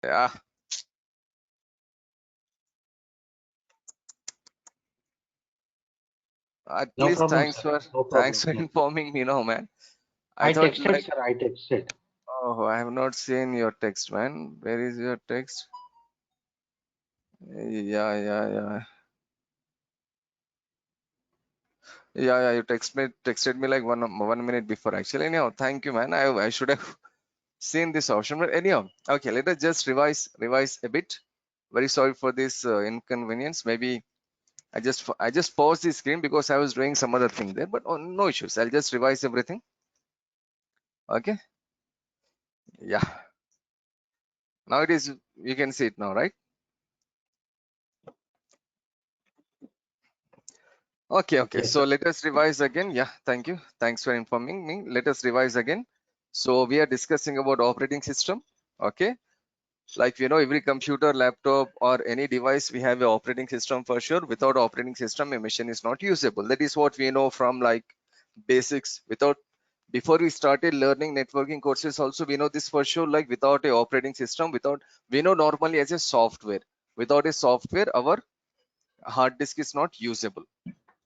Yeah, at No least problem, sir. No thanks problem. for No. informing me, no man. I I thought texted, like, sir. I texted. oh, I have not seen your text, man. Where is your text? Yeah, yeah, yeah. Yeah, you texted me like one minute before actually. Anyhow, thank you, man. I should have seen this option, but anyhow, okay. Let us just revise a bit. Very sorry for this inconvenience. Maybe I just paused the screen because I was doing some other thing there, but oh, no issues. I'll just revise everything. Okay. Yeah. Now it is. You can see it now, right? Okay. Yes, So sir. let us revise again. Yeah, thank you. Thanks for informing me. Let us revise again. So we are discussing about operating system. Okay. Like every computer, laptop, or any device, we have an operating system for sure. Without operating system, a machine is not usable. That is what we know from like basics. Without before we started learning networking courses, also we know this for sure. Like without a operating system, without we know normally as a software. Without a software, our hard disk is not usable.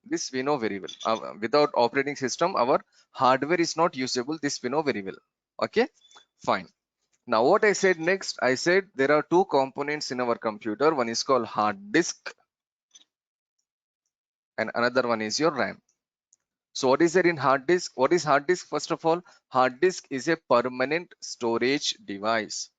This we know very well. Without operating system, our hardware is not usable. This we know very well. Okay, fine. Now what I said next, I said there are two components in our computer. One is called hard disk and another one is your RAM. So what is there in hard disk? What is hard disk? First of all, hard disk is a permanent storage device.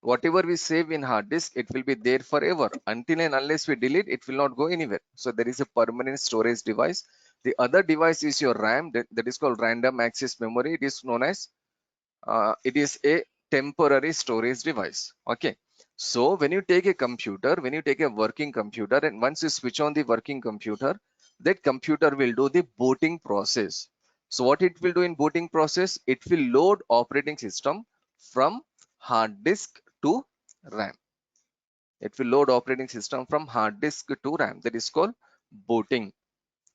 Whatever we save in hard disk, it will be there forever. Until and unless we delete, it will not go anywhere. So there is a permanent storage device. The other device is your RAM, that is called random access memory. It is known as it is a temporary storage device. Okay. So when you take a computer, when you take a working computer, and once you switch on the working computer, that computer will do the booting process. So what it will do in booting process, it will load operating system from hard disk to RAM. It will load operating system from hard disk to RAM. That is called booting.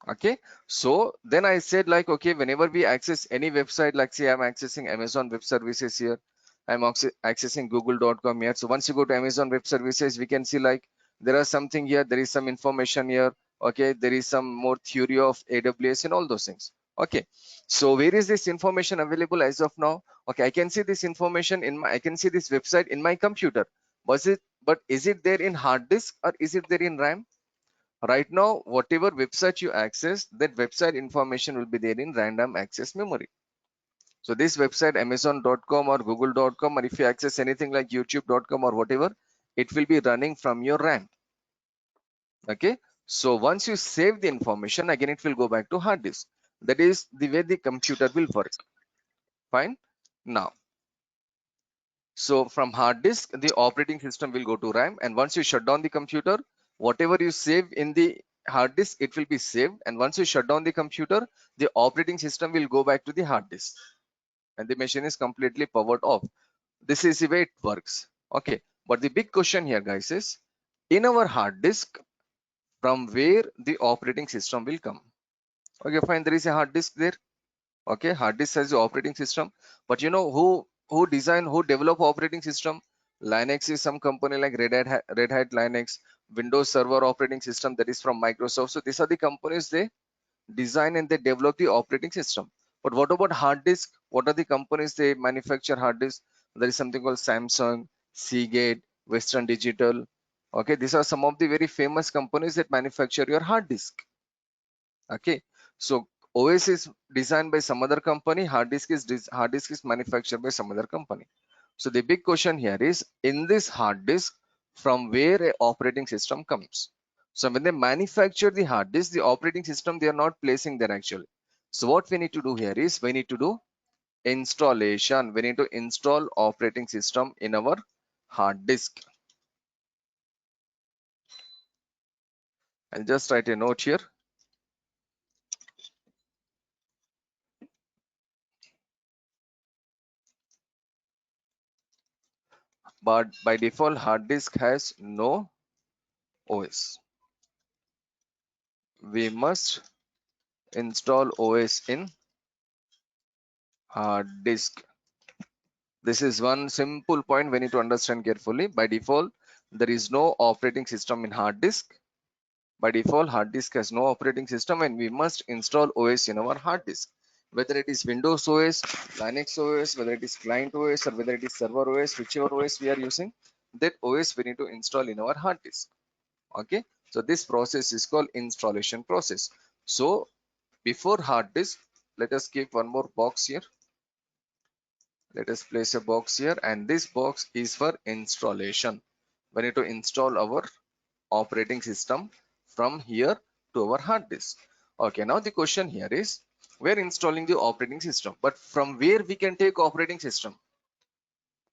Okay. So then I said like, okay, whenever we access any website, like say I'm accessing Amazon Web Services here, I'm accessing google.com here. So once you go to Amazon Web Services, we can see like there are something here, there is some information here. Okay, there is some more theory of AWS and all those things. Okay, so where is this information available as of now? Okay, I can see this information in my, I can see this website in my computer. But is it there in hard disk or is it there in RAM? Right now, whatever website you access, that website information will be there in random access memory. So this website, amazon.com or google.com, or if you access anything like youtube.com or whatever, it will be running from your RAM. Okay. So once you save the information, again, it will go back to hard disk. That is the way the computer will work. Fine. Now, so from hard disk, the operating system will go to RAM. And once you shut down the computer, whatever you save in the hard disk, it will be saved. And once you shut down the computer, the operating system will go back to the hard disk. And the machine is completely powered off. This is the way it works. Okay. But the big question here, guys, is in our hard disk, from where the operating system will come. Okay, fine. There is a hard disk there. Okay, hard disk has the operating system, but you know who develop operating system? Linux is some company like Red Hat Linux. Windows Server operating system, that is from Microsoft. So these are the companies, they design and they develop the operating system. But what about hard disk? What are the companies they manufacture hard disk? There is something called Samsung, Seagate, Western Digital. Okay, these are some of the very famous companies that manufacture your hard disk. Okay, so OS is designed by some other company, hard disk is manufactured by some other company. So the big question here is, in this hard disk, from where a operating system comes? So when they manufacture the hard disk, the operating system, they are not placing there actually. So what we need to do here is, we need to do installation. We need to install operating system in our hard disk. I'll just write a note here. But by default, hard disk has no OS. We must install OS in hard disk. This is one simple point we need to understand carefully. By default, there is no operating system in hard disk. By default, hard disk has no operating system, and we must install OS in our hard disk. Whether it is Windows OS, Linux OS, whether it is client OS, or whether it is server OS, whichever OS we are using, that OS we need to install in our hard disk. Okay, so this process is called installation process. So before hard disk, let us keep one more box here. Let us place a box here, and this box is for installation. We need to install our operating system from here to our hard disk. Okay, now the question here is, we're installing the operating system, but from where we can take operating system?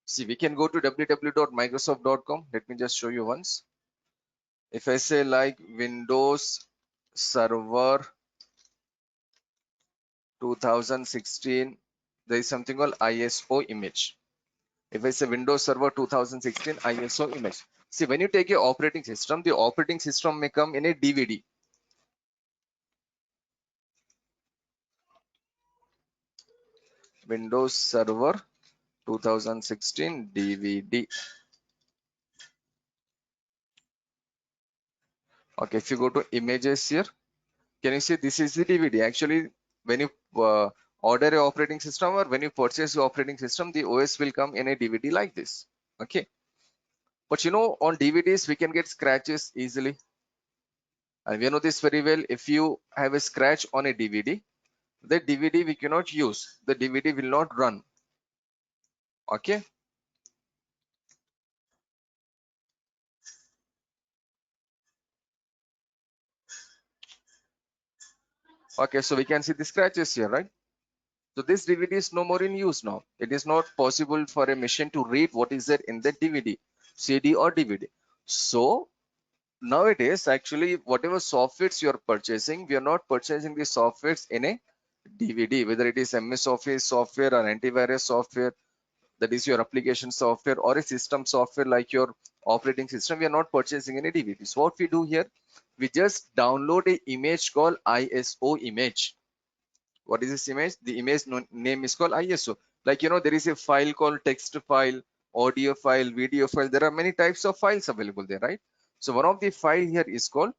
See, we can go to www.microsoft.com. Let me just show you once. If I say like Windows Server 2016, there is something called ISO image. If I say Windows Server 2016 ISO image, see, when you take a operating system, the operating system may come in a DVD. Windows Server 2016 DVD. Okay, if you go to images here, can you see this is the DVD? Actually, when you order a operating system or when you purchase the operating system, the OS will come in a DVD like this. Okay, but you know, on DVDs we can get scratches easily, and we know this very well. If you have a scratch on a DVD, the DVD we cannot use. The DVD will not run. Okay. Okay, so we can see the scratches here, right? So this DVD is no more in use now. It is not possible for a machine to read what is there in the DVD, CD or DVD. So nowadays, actually, whatever softwares you are purchasing, we are not purchasing the softwares in a DVD, whether it is MS Office software or antivirus software, that is your application software, or a system software like your operating system. We are not purchasing any DVD. So what we do here, we just download a image called ISO image. What is this image? The image name is called ISO. Like, you know, there is a file called text file, audio file, video file. There are many types of files available there, right? So one of the file here is called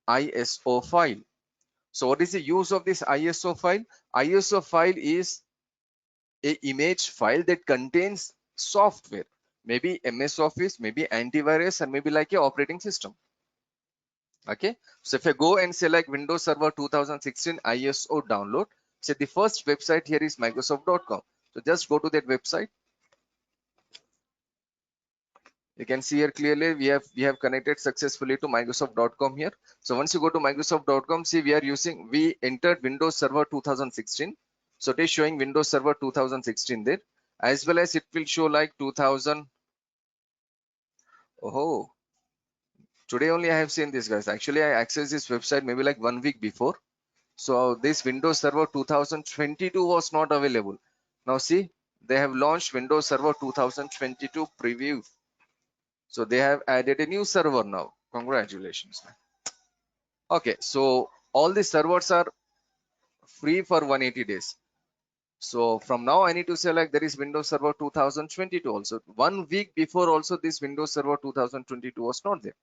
ISO file. So what is the use of this ISO file? ISO file is a image file that contains software, maybe MS Office, maybe antivirus, and maybe like a operating system. Okay, so if I go and select Windows Server 2016 ISO download, so the first website here is Microsoft.com. So just go to that website. You can see here clearly we have connected successfully to Microsoft.com here. So once you go to Microsoft.com, see, we entered Windows Server 2016. So it is showing Windows Server 2016 there, as well as it will show like 2000. Oh, today only I have seen this, guys. Actually, I accessed this website maybe like 1 week before. So this Windows Server 2022 was not available. Now see, they have launched Windows Server 2022 preview. So they have added a new server now. Congratulations. Okay, so all the servers are free for 180 days. So from now I need to select there is Windows Server 2022 also. 1 week before also this Windows Server 2022 was not there.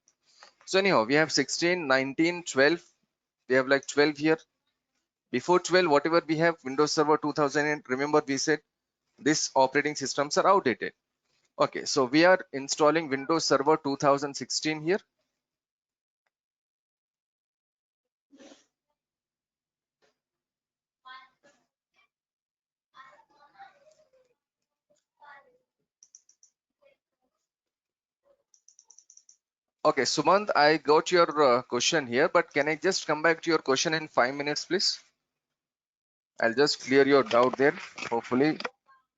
So anyhow, we have 16, 19, 12. We have like 12 here. Before 12, whatever we have Windows Server 2000, remember we said these operating systems are outdated. Okay, so we are installing Windows Server 2016 here. Okay, Sumant, I got your question here, but can I just come back to your question in 5 minutes, please? I'll just clear your doubt there, hopefully.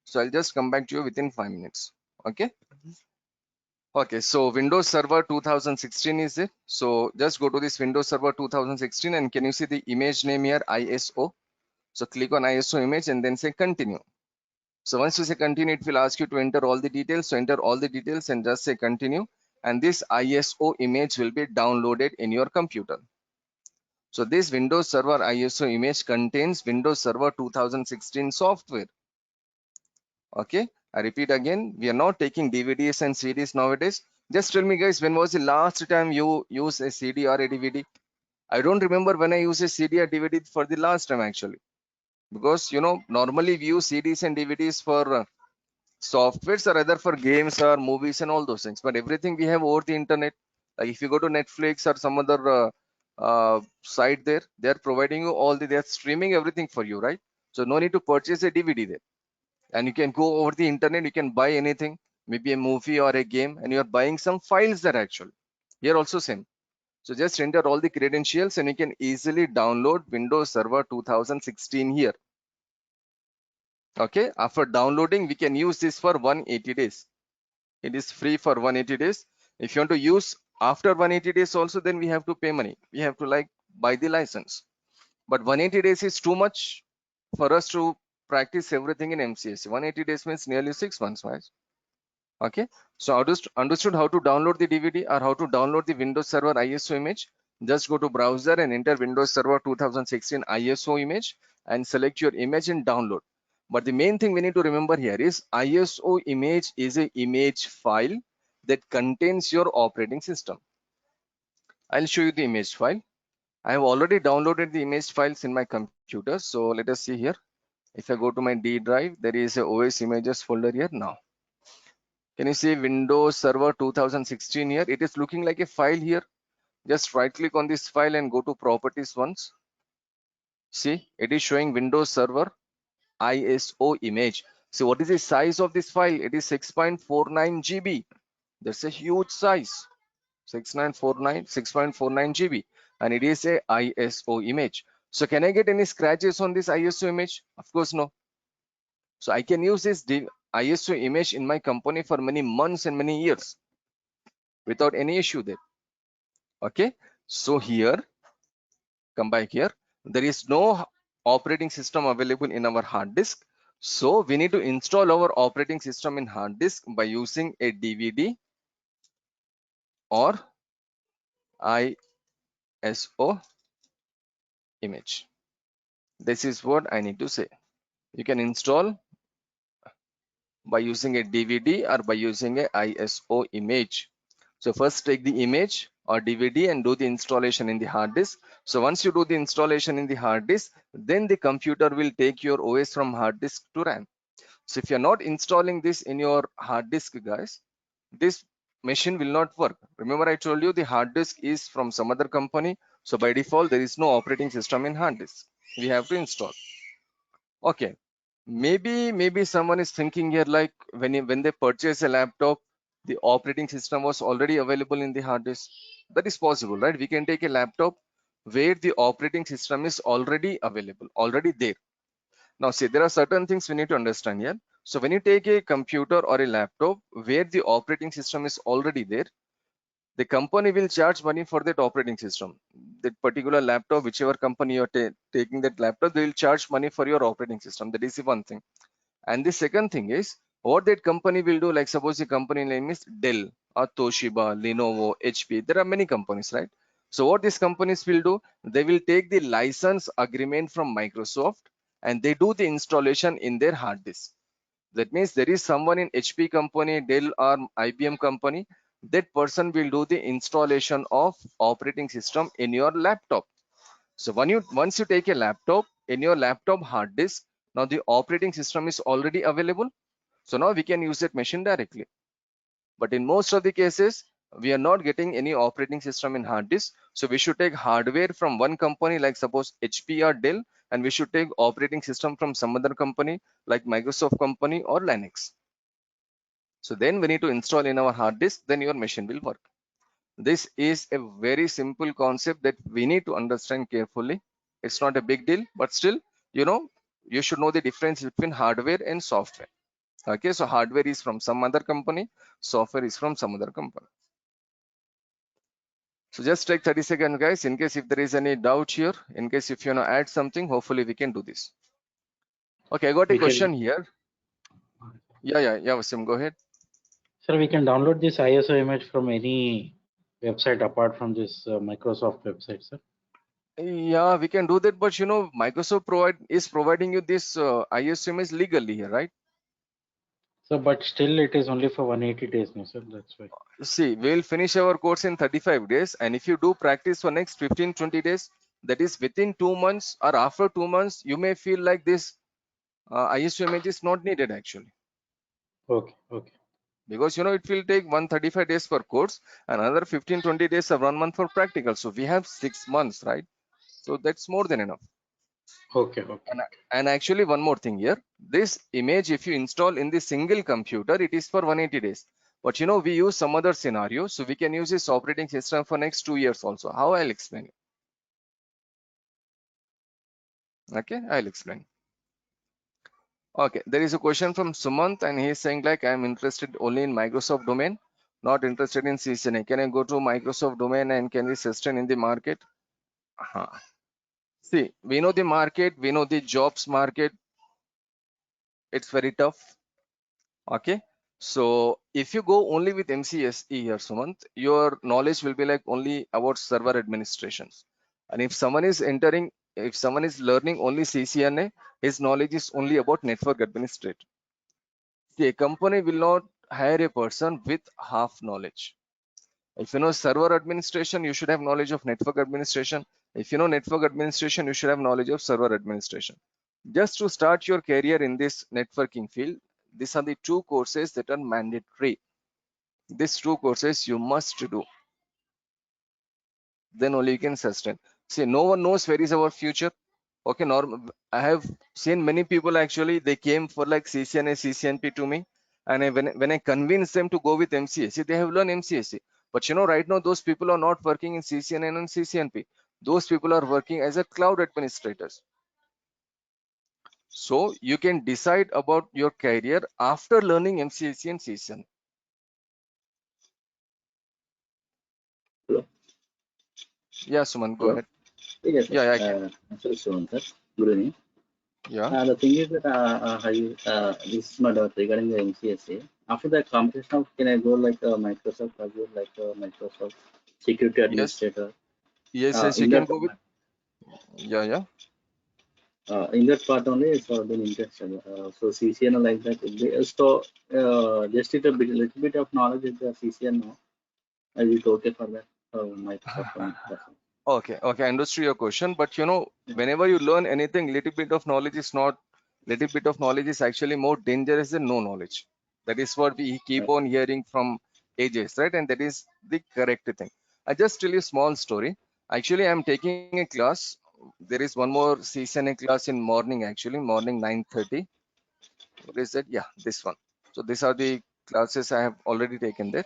So I'll just come back to you within 5 minutes. Okay. Okay, so Windows Server 2016 is it? So just go to this Windows Server 2016, and can you see the image name here, ISO? So click on ISO image and then say continue. So once you say continue, it will ask you to enter all the details. So enter all the details and just say continue. And this ISO image will be downloaded in your computer. So this Windows Server ISO image contains Windows Server 2016 software. Okay. I repeat again, we are not taking DVDs and CDs nowadays. Just tell me guys, when was the last time you used a CD or a DVD? I don't remember when I used a CD or DVD for the last time actually. Because normally we use CDs and DVDs for softwares or either for games or movies and all those things, but everything we have over the internet. Like if you go to Netflix or some other site there, they're providing you they're streaming everything for you, right? So no need to purchase a DVD there, and you can go over the internet, you can buy anything, maybe a movie or a game, and you're buying some files there actually. Here also same. So just enter all the credentials and you can easily download Windows Server 2016 here. Okay, after downloading, we can use this for 180 days. It is free for 180 days. If you want to use after 180 days also, then we have to pay money. We have to like buy the license. But 180 days is too much for us to practice everything in MCSE. 180 days means nearly 6 months, right? Okay, so understood how to download the DVD or how to download the Windows Server ISO image. Just go to browser and enter Windows Server 2016 ISO image and select your image and download. But the main thing we need to remember here is ISO image is an image file that contains your operating system. I'll show you the image file. I have already downloaded the image files in my computer. So let us see here. If I go to my D drive, there is a OS images folder here now. Can you see Windows Server 2016 here? It is looking like a file here. Just right click on this file and go to properties once. See, it is showing Windows Server ISO image. So what is the size of this file? It is 6.49 GB. That's a huge size. 6.49 GB, and it is a ISO image. So can I get any scratches on this ISO image? Of course no. So I can use this ISO image in my company for many months and many years without any issue there. Okay, so here, come back here, there is no operating system available in our hard disk. So we need to install our operating system in hard disk by using a DVD or ISO image. This is what I need to say. You can install by using a DVD or by using a ISO image. So first take the image or DVD and do the installation in the hard disk. So once you do the installation in the hard disk, then the computer will take your OS from hard disk to RAM. So if you're not installing this in your hard disk, guys, this machine will not work. Remember I told you the hard disk is from some other company. So by default, there is no operating system in hard disk. We have to install. Okay, maybe someone is thinking here like when they purchase a laptop, the operating system was already available in the hard disk. That is possible, right? We can take a laptop where the operating system is already available, already there. Now see, there are certain things we need to understand here. So when you take a computer or a laptop where the operating system is already there, the company will charge money for that operating system. That particular laptop, whichever company you're taking that laptop, they will charge money for your operating system. That is the one thing. And the second thing is what that company will do. Like suppose the company name is Dell or Toshiba, Lenovo, HP. There are many companies, right? So what these companies will do, they will take the license agreement from Microsoft and they do the installation in their hard disk. That means there is someone in HP company, Dell or IBM company, that person will do the installation of operating system in your laptop. So once you take a laptop, in your laptop hard disk, now the operating system is already available. So now we can use that machine directly. But in most of the cases, we are not getting any operating system in hard disk. So we should take hardware from one company, like suppose HP or Dell, and we should take operating system from some other company like Microsoft company or Linux. So then we need to install in our hard disk, then your machine will work. This is a very simple concept that we need to understand carefully. It's not a big deal, but still, you should know the difference between hardware and software. Okay, so hardware is from some other company, software is from some other company. So just take 30 seconds, guys, in case if there is any doubt here, in case if you want to add something, hopefully we can do this. Okay, I got a question here. Yeah, Wasim, go ahead. Sir, we can download this ISO image from any website apart from this Microsoft website, sir. Yeah, we can do that, but Microsoft is providing you this ISO image legally here, right? So, but still it is only for 180 days, no, sir? That's why. See, we'll finish our course in 35 days, and if you do practice for next 15-20 days, that is within 2 months or after 2 months, you may feel like this ISO image is not needed actually, Okay, okay. because it will take 135 days for course and another 15-20 days or 1 month for practical. So we have 6 months, right? So that's more than enough. Okay, okay. And actually, one more thing here, this image, if you install in the single computer, it is for 180 days. But we use some other scenario, so we can use this operating system for next 2 years also. How I'll explain it. Okay, I'll explain. Okay, there is a question from Sumant, and he is saying like, I'm interested only in Microsoft domain, not interested in CCNA. Can I go to Microsoft domain and can we sustain in the market? See, we know the market, we know the jobs market. It's very tough. Okay, so if you go only with MCSE here, Sumant, your knowledge will be like only about server administrations. And if someone is learning only CCNA, his knowledge is only about network administrator. See, a company will not hire a person with half knowledge. If you know server administration, you should have knowledge of network administration. If you know network administration, you should have knowledge of server administration. Just to start your career in this networking field, these are the two courses that are mandatory. These two courses you must do. Then only you can sustain. See, no one knows where is our future. Okay, I have seen many people actually, they came for like CCNA, CCNP to me. And when I convince them to go with MCSE, they have learned MCSE. But right now, those people are not working in CCNA and CCNP. Those people are working as a cloud administrators. So you can decide about your career after learning MCSE and CCNA. Hello. Yeah, Suman, go Hello. ahead. Yes, Yeah, I sir. Sorry, Srivan, sir. Good evening. yeah. The thing is that this is my doubt regarding the MCSA. After the competition, can I go like Microsoft Azure, like Microsoft Security Yes, Administrator? yes, you In can that, go with. Yeah. in that part only, so I've been interested. So CCN like that. So just little bit of knowledge in the CCN now. Is it okay for that? Microsoft only. That's all. Okay, I understood your question, but Yeah. whenever you learn anything, little bit of knowledge is actually more dangerous than no knowledge. That is what we keep Right. on hearing from ages, right? And that is the correct thing. I just tell you a small story. Actually, I'm taking a class. There is one more CCNA class in morning, actually, morning 9:30. What is that? Yeah, this one. So these are the classes I have already taken there.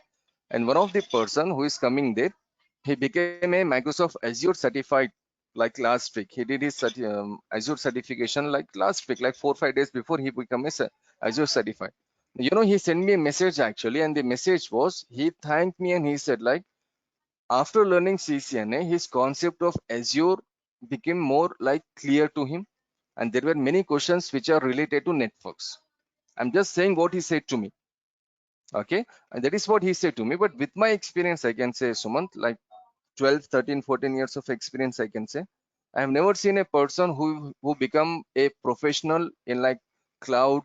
And one of the person who is coming there, he became a Microsoft Azure certified like last week. He did his Azure certification like last week, like 4 or 5 days before he became a Azure certified. He sent me a message actually, and the message was he thanked me and he said like after learning CCNA, his concept of Azure became more like clear to him, and there were many questions which are related to networks. I'm just saying what he said to me. Okay, and that is what he said to me. But with my experience, I can say, Sumant, like 12, 13, 14 years of experience, I can say, I have never seen a person who become a professional in like cloud,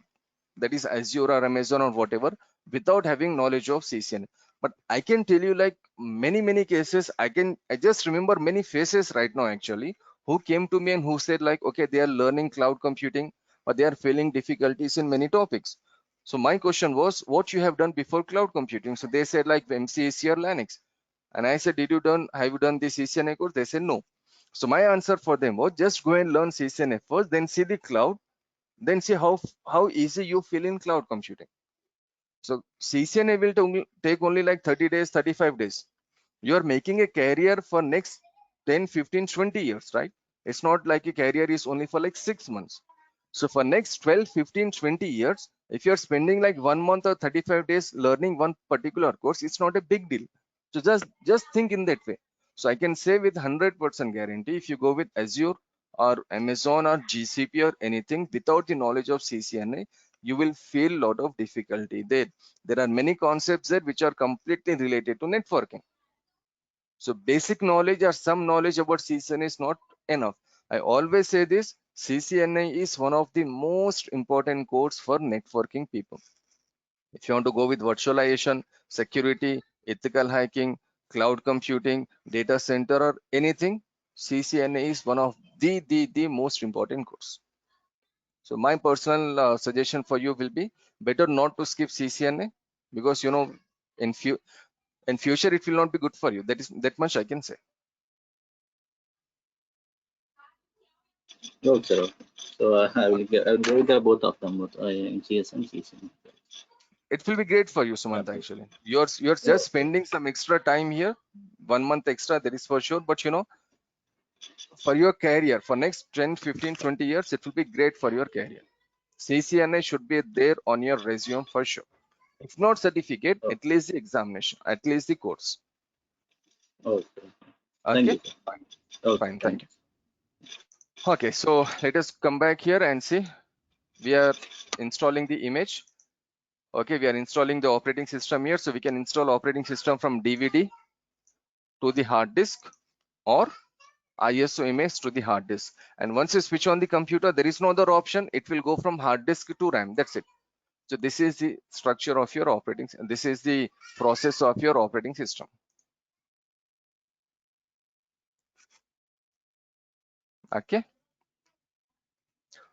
that is Azure or Amazon or whatever, without having knowledge of CCNA. But I can tell you like many cases, I just remember many faces right now actually who came to me and who said like, okay, they are learning cloud computing, but they are feeling difficulties in many topics. So my question was, what you have done before cloud computing? So they said like MCAC or Linux. And I said, have you done the CCNA course? They said no. So my answer for them was just go and learn CCNA first, then see the cloud, then see how easy you feel in cloud computing. So CCNA will take only like 30 days, 35 days. You are making a career for next 10, 15, 20 years, right? It's not like a career is only for like 6 months. So for next 12, 15, 20 years, if you're spending like 1 month or 35 days learning one particular course, it's not a big deal. So just think in that way. So I can say with 100% guarantee, if you go with Azure or Amazon or GCP or anything without the knowledge of CCNA, you will feel a lot of difficulty there. There are many concepts there which are completely related to networking. So basic knowledge or some knowledge about CCNA is not enough. I always say this, CCNA is one of the most important course for networking people. If you want to go with virtualization, security, ethical hacking, cloud computing, data center, or anything, CCNA is one of the most important course. So my personal suggestion for you will be better not to skip CCNA, because you know in future it will not be good for you. That much I can say. Okay, sir. So I will go with both of them, both MCS and CCN. It will be great for you, Sumant. Okay. Actually, you're just Okay. spending some extra time here, 1 month extra, that is for sure. But you know, for your career, for next 10, 15, 20 years, it will be great for your career. CCNA should be there on your resume for sure. If not certificate, Oh, at least the examination, at least the course. okay. Thank Okay, you, sir. fine, Okay. fine, Thank thank you. Okay, so let us come back here and see. We are installing the image. Okay, we are installing the operating system here, so we can install operating system from DVD to the hard disk or ISO image to the hard disk. And once you switch on the computer, there is no other option. It will go from hard disk to RAM. That's it. So this is the structure of your operating. This is the process of your operating system. Okay.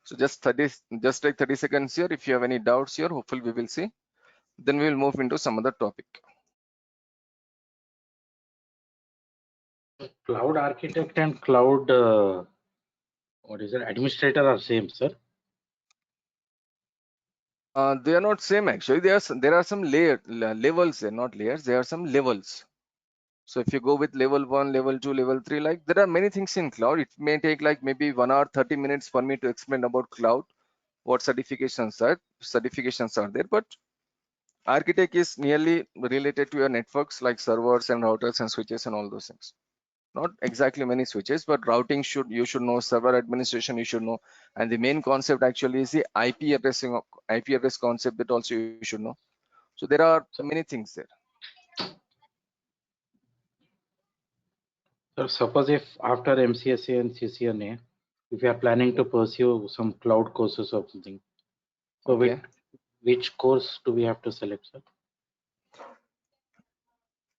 So just take 30 seconds here. If you have any doubts here, hopefully we will see. Then we will move into some other topic. Cloud architect and cloud, what is it, administrator are same, sir? They are not same actually. There are some levels. They're not layers. There are some levels. So if you go with level 1, level 2, level 3, like there are many things in cloud. It may take like maybe 1 hour, 30 minutes for me to explain about cloud, what certifications are there. But architect is nearly related to your networks like servers and routers and switches and all those things. Not exactly many switches, but routing you should know, server administration you should know, and the main concept actually is the IP address concept that also you should know. So there are many things there. So suppose if after MCSA and CCNA, if you are planning to pursue some cloud courses or something, so Okay. which course do we have to select, sir?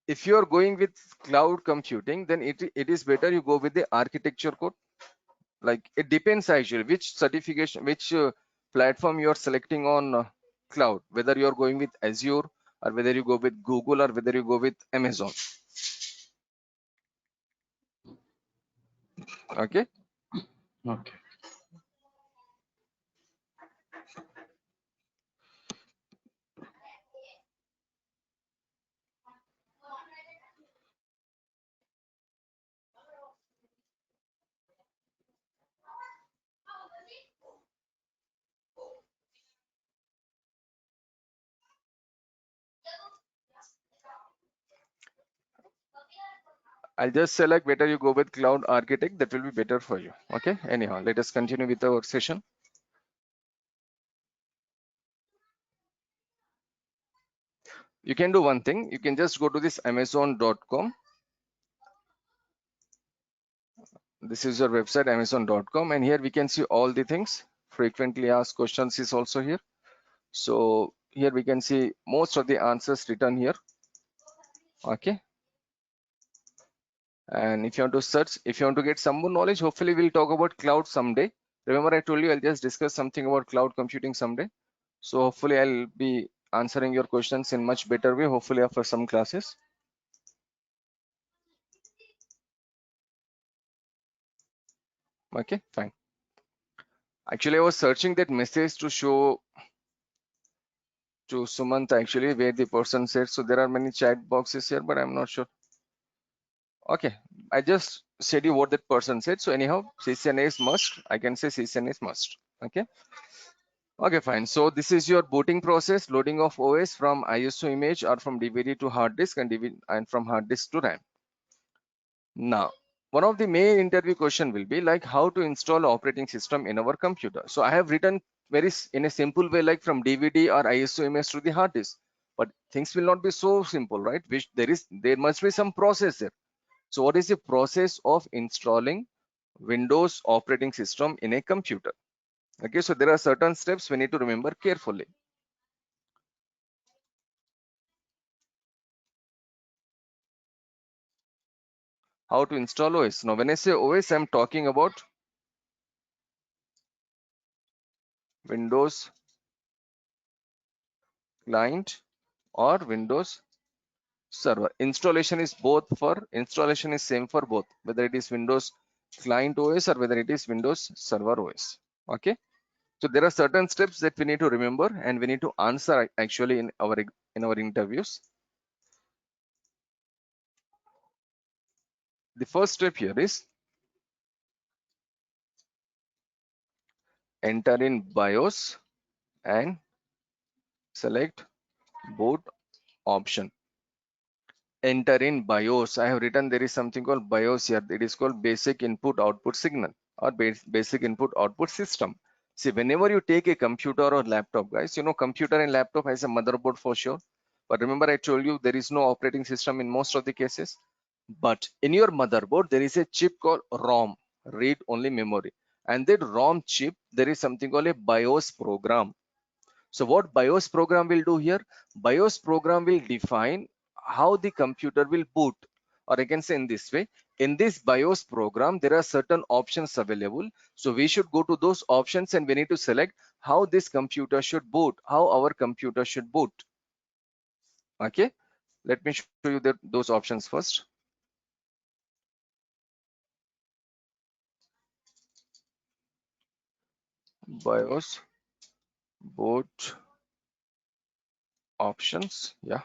If you are going with cloud computing, then it is better you go with the architecture code. Like it depends actually which certification, which platform you are selecting on cloud, whether you are going with Azure or whether you go with Google or whether you go with Amazon. Okay. Okay. I'll just select better you go with cloud architect. That will be better for you. Okay. Anyhow, let us continue with our session. You can do one thing. You can just go to this amazon.com. This is your website, amazon.com, and here we can see all the things. Frequently asked questions is also here. So here we can see most of the answers written here. Okay. And if you want to search, if you want to get some more knowledge, hopefully we'll talk about cloud someday. Remember I told you I'll just discuss something about cloud computing someday. So hopefully I'll be answering your questions in much better way, hopefully after some classes. Okay, fine. Actually, I was searching that message to show to Sumant actually where the person said. So there are many chat boxes here, but I'm not sure. Okay, I just said you what that person said. So anyhow, CCNA is must. I can say CCNA is must. Okay. Okay, fine. So this is your booting process, loading of OS from ISO image or from DVD to hard disk and from hard disk to RAM. Now, one of the main interview question will be like how to install operating system in our computer. So I have written in a simple way, like from DVD or ISO image to the hard disk, but things will not be so simple, right? Which there must be some process there. So what is the process of installing Windows operating system in a computer? Okay, so there are certain steps we need to remember carefully. how to install OS. Now when I say OS, I'm talking about Windows client or Windows server. Installation is same for both, whether it is Windows client OS or whether it is Windows server OS. Okay, so there are certain steps that we need to remember and we need to answer actually in our interviews. The first step here is enter in BIOS and select boot option. Enter in BIOS. I have written there is something called BIOS here. It is called basic input output signal or basic input output system. See, whenever you take a computer or laptop, guys, you know, computer and laptop has a motherboard for sure. But remember, I told you there is no operating system in most of the cases. But in your motherboard, there is a chip called ROM, read only memory. And that ROM chip, there is something called a BIOS program. So what BIOS program will do here? BIOS program will define how the computer will boot, or I can say in this way, in this BIOS program, there are certain options available. So we should go to those options and we need to select how this computer should boot, how our computer should boot. Okay, let me show you those options first. BIOS boot options. Yeah.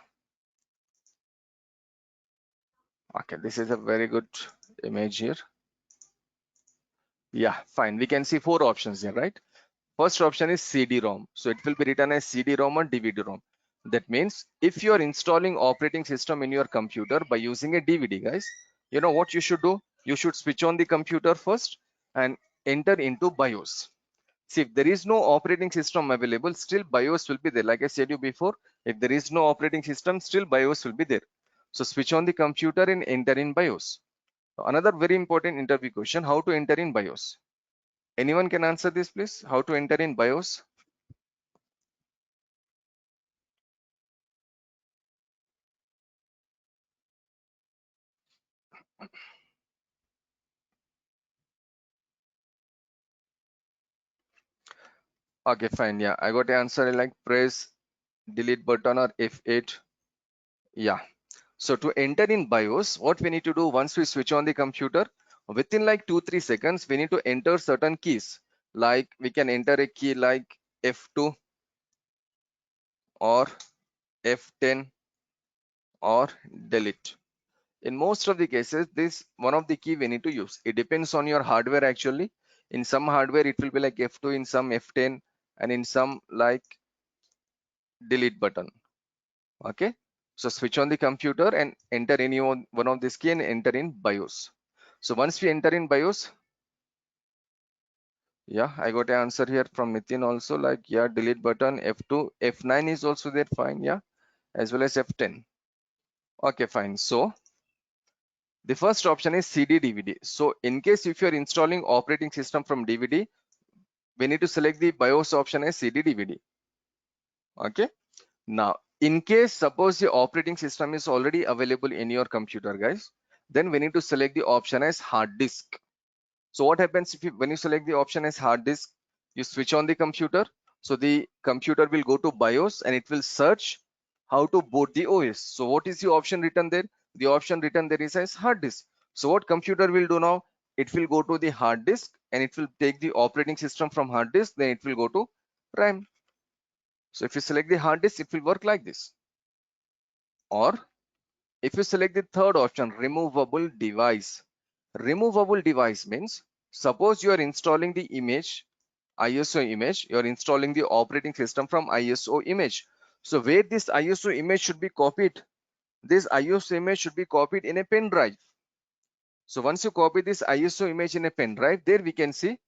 Okay, this is a very good image here. Yeah, fine. We can see 4 options here, right? First option is CD-ROM. So it will be written as CD-ROM or DVD-ROM. That means if you are installing operating system in your computer by using a DVD, guys, you know what you should do? You should switch on the computer first and enter into BIOS. See, if there is no operating system available, still BIOS will be there. Like I said you before, if there is no operating system, still BIOS will be there. So switch on the computer and enter in BIOS. Another very important interview question, how to enter in BIOS? Anyone can answer this, please? How to enter in BIOS? Okay, fine. Yeah, I got the answer. Like press delete button or F8. Yeah. So to enter in BIOS, what we need to do once we switch on the computer, within like 2-3 seconds, we need to enter certain keys. Like we can enter a key like F2 or F10 or delete. In most of the cases, this one of the key we need to use. It depends on your hardware actually. In some hardware, it will be like F2, in some F10, and in some like delete button. Okay, so switch on the computer and enter any one of this key and enter in BIOS. So once we enter in BIOS, yeah, I got an answer here from Nitin also, like, yeah, delete button, F2, F9 is also there, fine, yeah, as well as F10. Okay, fine. So the first option is CD DVD. So in case if you're installing operating system from DVD, we need to select the BIOS option as CD DVD. Okay, now in case suppose the operating system is already available in your computer, guys, then we need to select the option as hard disk. So what happens if when you select the option as hard disk, you switch on the computer, so the computer will go to BIOS and it will search how to boot the OS. So what is the option written there? The option written there is as hard disk. So what computer will do now? It will go to the hard disk and it will take the operating system from hard disk, then it will go to RAM. So if you select the hard disk, it will work like this. Or if you select the third option, removable device. Removable device means suppose you are installing the image, ISO image, you are installing the operating system from ISO image. So where this ISO image should be copied, this ISO image should be copied in a pen drive. So once you copy this ISO image in a pen drive, there we can see,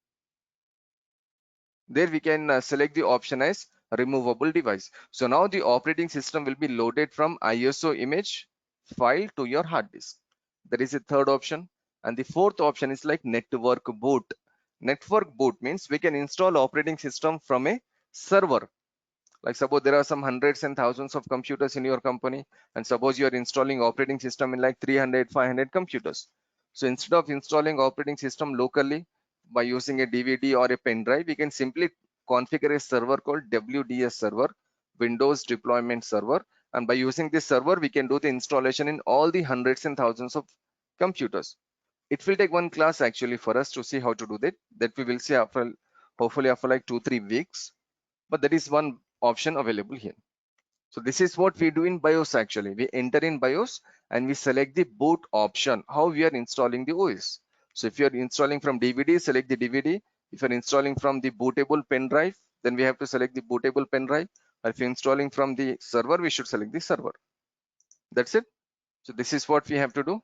there we can select the option as removable device. So now the operating system will be loaded from ISO image file to your hard disk. That is the third option. And the fourth option is like network boot. Network boot means we can install operating system from a server. Like suppose there are some hundreds and thousands of computers in your company, and suppose you are installing operating system in like 300, 500 computers. So instead of installing operating system locally by using a DVD or a pen drive, we can simply configure a server called WDS server, Windows Deployment Server. And by using this server, we can do the installation in all the hundreds and thousands of computers. It will take one class actually for us to see how to do that we will see after, hopefully after like 2-3 weeks, but that is one option available here. So this is what we do in BIOS actually. We enter in BIOS and we select the boot option, how we are installing the OS. So if you are installing from DVD, select the DVD. If you're installing from the bootable pen drive, then we have to select the bootable pen drive. Or if you're installing from the server, we should select the server. That's it. So this is what we have to do.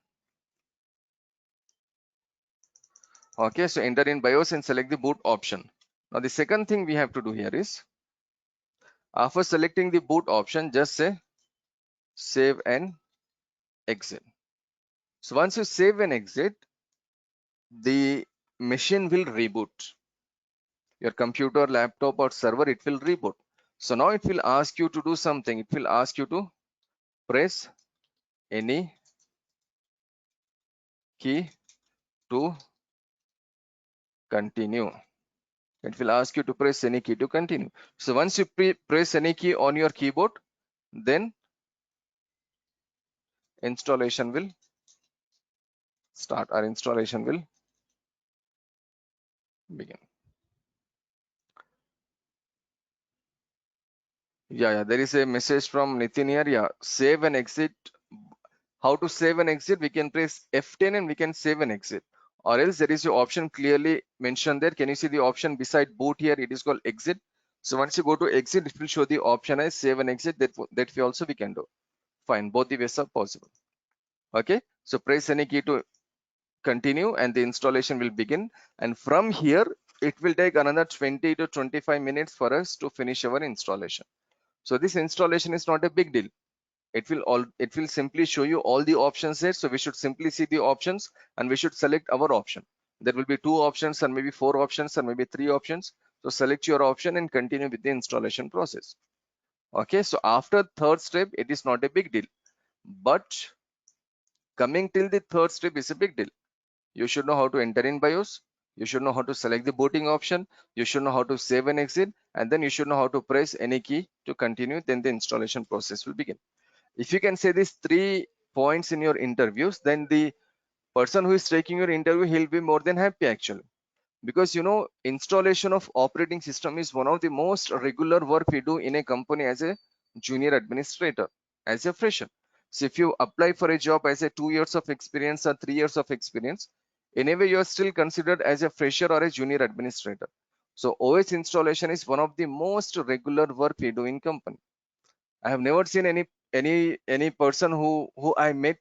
Okay, so enter in BIOS and select the boot option. Now the second thing we have to do here is, after selecting the boot option, just say save and exit. So once you save and exit, the machine will reboot. Your computer, laptop or server, it will reboot. So now it will ask you to do something. It will ask you to press any key to continue. It will ask you to press any key to continue. So once you press any key on your keyboard, then installation will start. Our installation will begin. Yeah, there is a message from Nitin here. Yeah, save and exit. How to save and exit? We can press F10 and we can save and exit. Or else there is your option clearly mentioned there. Can you see the option beside boot here? It is called exit. So once you go to exit, it will show the option as save and exit. That we also we can do. Fine, both the ways are possible. Okay, so press any key to continue and the installation will begin. And from here, it will take another 20 to 25 minutes for us to finish our installation. So this installation is not a big deal. It will simply show you all the options there. So we should simply see the options and we should select our option. There will be 2 options or maybe 4 options or maybe 3 options. So select your option and continue with the installation process. Okay, so after third step, it is not a big deal, but coming till the third step is a big deal. You should know how to enter in BIOS. You should know how to select the booting option. You should know how to save and exit, and then you should know how to press any key to continue. Then the installation process will begin. If you can say these 3 points in your interviews, then the person who is taking your interview, he'll be more than happy actually. Because you know, installation of operating system is one of the most regular work we do in a company as a junior administrator, as a fresher. So if you apply for a job as a 2 years of experience or 3 years of experience, anyway, you are still considered as a fresher or a junior administrator. So OS installation is one of the most regular work we do in company. I have never seen any person who I met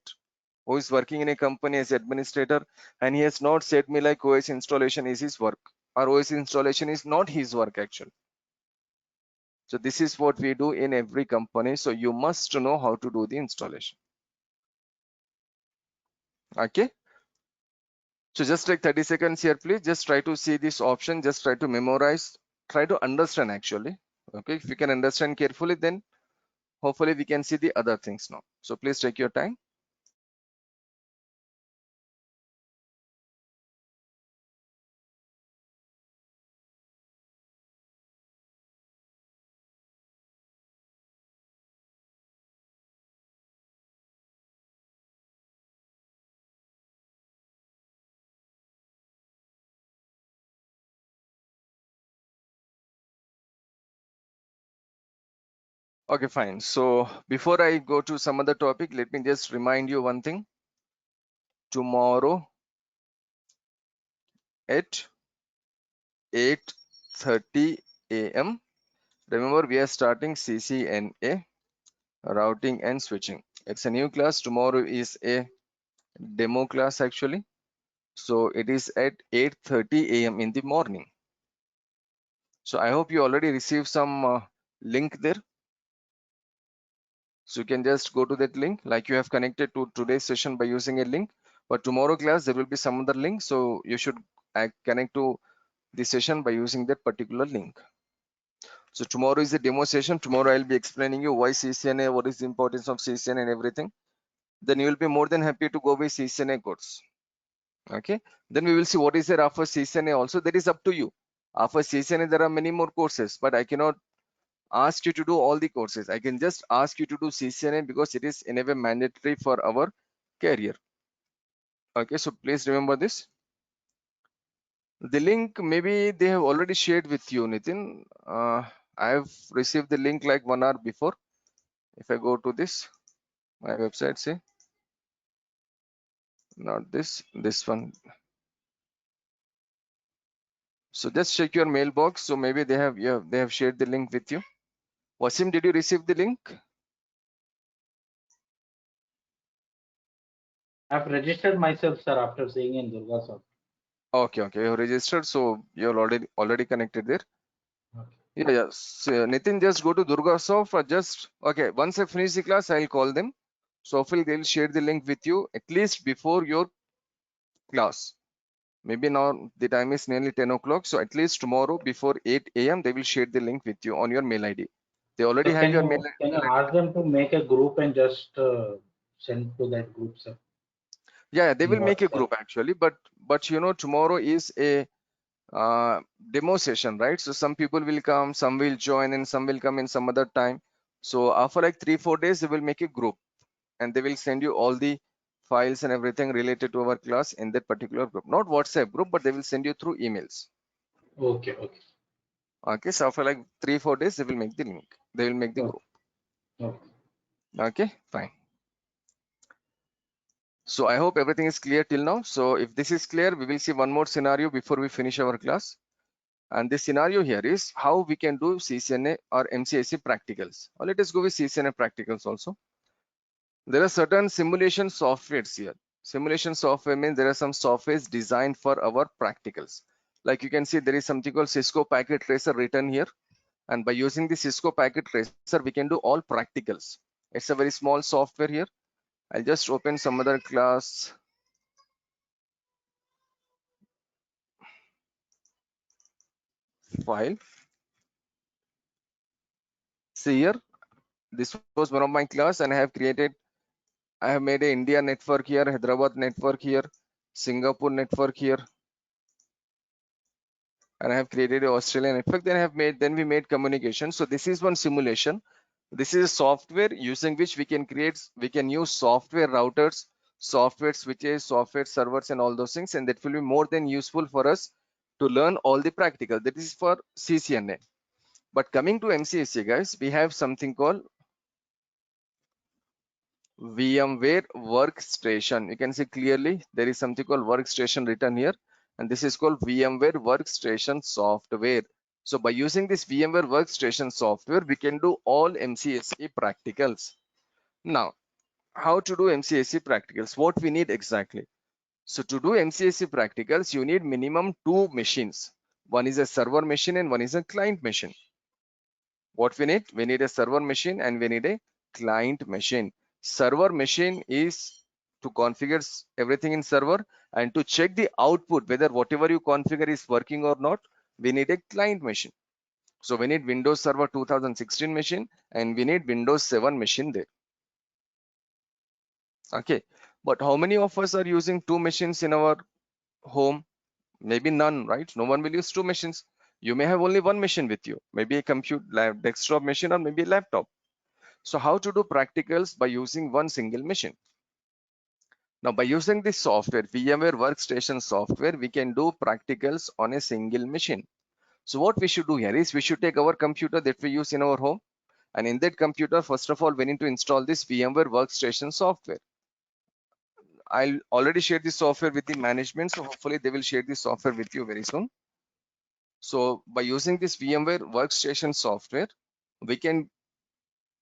who is working in a company as administrator and he has not said me like OS installation is his work or OS installation is not his work actually. So this is what we do in every company. So you must know how to do the installation. Okay. So just take 30 seconds here, please. Just try to see this option. Just try to memorize. Try to understand actually. Okay. If you can understand carefully, then hopefully we can see the other things now. So please take your time. Okay, fine. So before I go to some other topic, let me just remind you one thing. Tomorrow at 8:30 a.m. Remember, we are starting CCNA, routing and switching. It's a new class. Tomorrow is a demo class actually. So it is at 8:30 a.m. in the morning. So I hope you already received some link there. So you can just go to that link, like you have connected to today's session by using a link. But tomorrow class, there will be some other link. So you should connect to the session by using that particular link. So tomorrow is a demo session. Tomorrow I'll be explaining you why CCNA, what is the importance of CCNA and everything. Then you will be more than happy to go with CCNA course. Okay, then we will see what is there after CCNA also. That is up to you. After CCNA there are many more courses, but I cannot ask you to do all the courses. I can just ask you to do CCNA because it is in a way mandatory for our career. Okay, so please remember this. The link maybe they have already shared with you, Nitin. I have received the link like 1 hour before. If I go to this, my website, say, not this, this one. So just check your mailbox. So maybe they have, yeah, they have shared the link with you. Wasim, did you receive the link? I've registered myself, sir, after seeing in Durga Soft. Okay, okay, you have registered, so you're already connected there. Okay. Yeah, yeah. So, Nitin, just go to Durgasoft or just okay. Once I finish the class, I'll call them. So hopefully they'll share the link with you at least before your class. Maybe now the time is nearly 10 o'clock. So at least tomorrow before 8 a.m. they will share the link with you on your mail ID. They already So have your mail can you ID. ask them to make a group and just send to that group, sir? Yeah, they In will make a WhatsApp. group actually, but you know tomorrow is a demo session, right? So some people will come, some will join, and some will come in some other time. So after like 3-4 days, they will make a group and they will send you all the files and everything related to our class in that particular group. Not WhatsApp group, but they will send you through emails. Okay, okay. Okay, so after like 3-4 days, they will make the link. They will make the Okay. group. Okay. Okay, fine. So I hope everything is clear till now. So if this is clear, we will see one more scenario before we finish our class. And this scenario here is how we can do CCNA or MCSE practicals. Or let us go with CCNA practicals also. There are certain simulation softwares here. Simulation software means there are some softwares designed for our practicals. Like you can see there is something called Cisco Packet Tracer written here. And by using the Cisco Packet Tracer, we can do all practicals. It's a very small software here. I'll just open some other class file. See here, this was one of my class and I have made a India network here, Hyderabad network here, Singapore network here, and I have created an Australian network. Then we made communication. So this is one simulation. This is a software using which we can use software routers, software switches, software servers, and all those things, and that will be more than useful for us to learn all the practical. That is for CCNA. But coming to MCSE, guys, we have something called VMware Workstation. You can see clearly there is something called Workstation written here, and this is called VMware Workstation software. So by using this VMware Workstation software, we can do all MCSE practicals. Now, how to do MCSE practicals? What we need exactly? So to do MCSE practicals, you need minimum 2 machines. One is a server machine and one is a client machine. What we need? We need a server machine and we need a client machine. Server machine is to configure everything in server, and to check the output whether whatever you configure is working or not, we need a client machine. So we need Windows Server 2016 machine and we need Windows 7 machine there. Okay, but how many of us are using 2 machines in our home? Maybe none, right? No one will use 2 machines. You may have only 1 machine with you, maybe a desktop machine or maybe a laptop. So how to do practicals by using one single machine? Now by using this software, VMware Workstation software, we can do practicals on a single machine. So what we should do here is we should take our computer that we use in our home, and in that computer, first of all, we need to install this VMware Workstation software. I'll already share this software with the management, so hopefully they will share this software with you very soon. So by using this VMware Workstation software, we can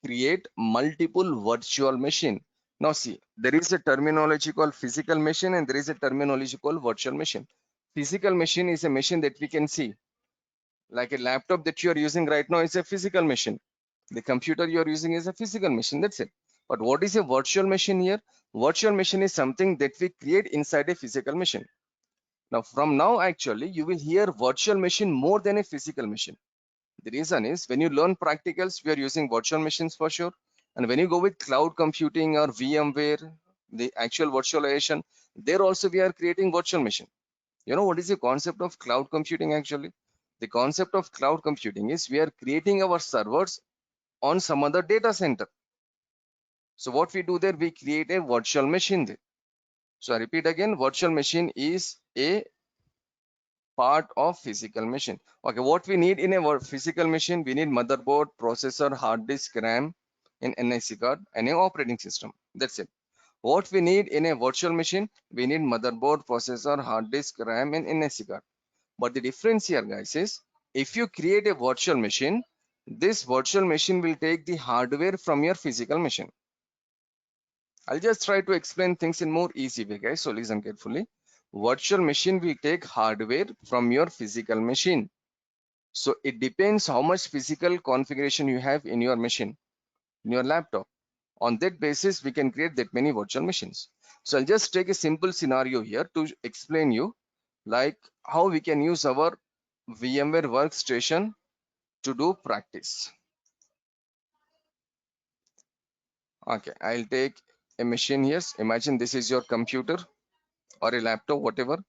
create multiple virtual machine. Now see, there is a terminology called physical machine and there is a terminology called virtual machine. Physical machine is a machine that we can see, like a laptop that you are using right now is a physical machine. The computer you are using is a physical machine, that's it. But what is a virtual machine here? Virtual machine is something that we create inside a physical machine. Now from now actually you will hear virtual machine more than a physical machine. The reason is when you learn practicals, we are using virtual machines for sure. And when you go with cloud computing or VMware, the actual virtualization, there also we are creating virtual machine. You know what is the concept of cloud computing actually? The concept of cloud computing is we are creating our servers on some other data center. So what we do there, we create a virtual machine there. So I repeat again, virtual machine is a part of physical machine. Okay, what we need in a physical machine, we need motherboard, processor, hard disk, RAM, an NIC card, and an operating system. That's it. What we need in a virtual machine, we need motherboard, processor, hard disk, RAM, and NIC card. But the difference here, guys, is if you create a virtual machine, this virtual machine will take the hardware from your physical machine. I'll just try to explain things in more easy way, guys. So listen carefully. Virtual machine will take hardware from your physical machine. So it depends how much physical configuration you have in your machine, in your laptop. On that basis, we can create that many virtual machines. So I'll just take a simple scenario here to explain you like how we can use our VMware workstation to do practice. Okay, I'll take a machine here. Imagine this is your computer or a laptop, whatever.